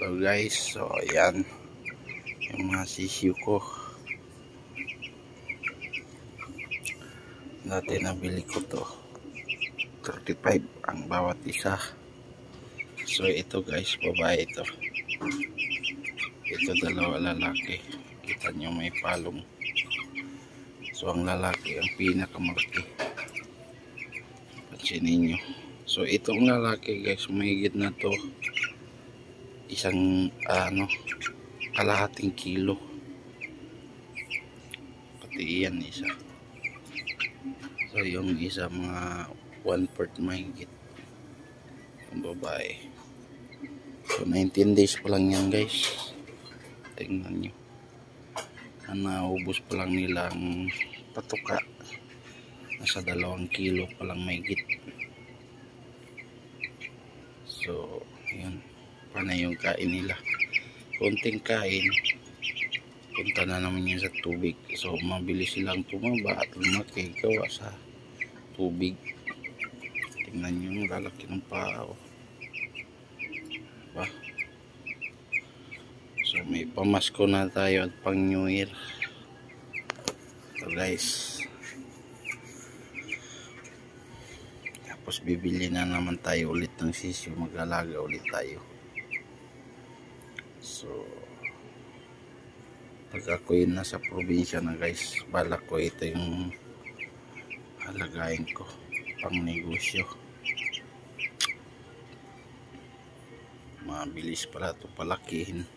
Hello guys, so ayan yung mga sisiu ko. Dati nabili ko to 35 ang bawat isa. So ito guys, babae ito. Ito dalawa lalaki. Kita nyo may palong. So ang lalaki ang pinakamalaki. Pansinin nyo. So itong lalaki guys, mahigit na to isang kalahating kilo. Pati iyan isa. So yung isa mga 1/4 mahigit. Yung babae. So 19 days pa lang yan guys. Tingnan nyo. Naubos pa lang nilang patuka. Nasa 2 kilo pa lang mahigit. So yun. Paano yung kain nila? Konting kain, punta na naman yan sa tubig. So mabilis silang tumaba at lumaki gawa sa tubig. Tingnan nyo yung lalaki ng paa. Diba? So may pamasko na tayo at pang New Year. So guys, tapos bibili na naman tayo ulit ng sisiu. Mag-alaga ulit tayo. So pag ako yun nasa probinsya na guys, balak ko ito yung halagain ko pang negosyo. Mabilis pala ito palakihin.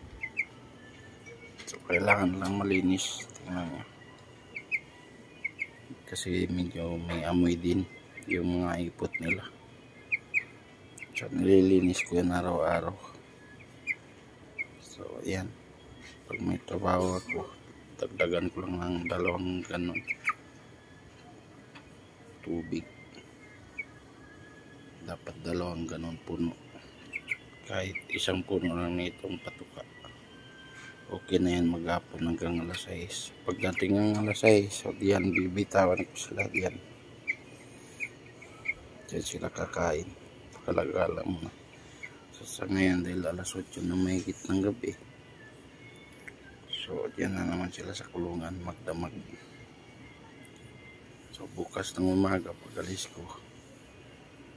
So kailangan lang malinis. Tingnan nyo. Kasi medyo may amoy din yung mga ipot nila. So nililinis ko yan araw-araw. So ayan. Pag may trabaho ako, dagdagan ko lang ng 2 ganon tubig. Dapat 2 ganon puno. Kahit isang puno lang nitong patuka, okay na yan maghapon hanggang alas 6. Pagdating ng alas 6, so diyan bibitawan ko sila diyan. Diyan sila kakain. Pakalagala muna. So sa ngayon dahil alas 8 na mahigit ng gabi, so diyan na naman sila sa kulungan magdamag. So bukas ng umaga pag alis ko,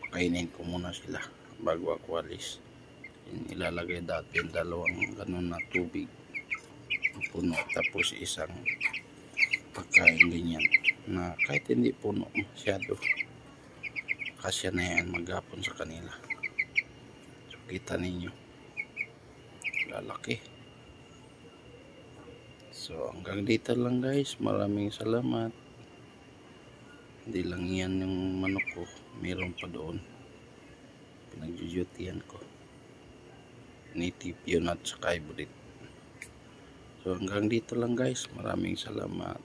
pakainin ko muna sila bago ako alis. Ilalagay dati 2 ganon na tubig puno, tapos isang pagkain din yan na kahit hindi puno masyado, kasya na yan maghapon sa kanila. So kita ninyo lalaki. So hanggang dito lang guys, maraming salamat. Hindi lang yan yung manok ko, mayroon pa doon pinagjudyutihan ko, native yun at saka hybrid. So hanggang dito lang guys, maraming salamat.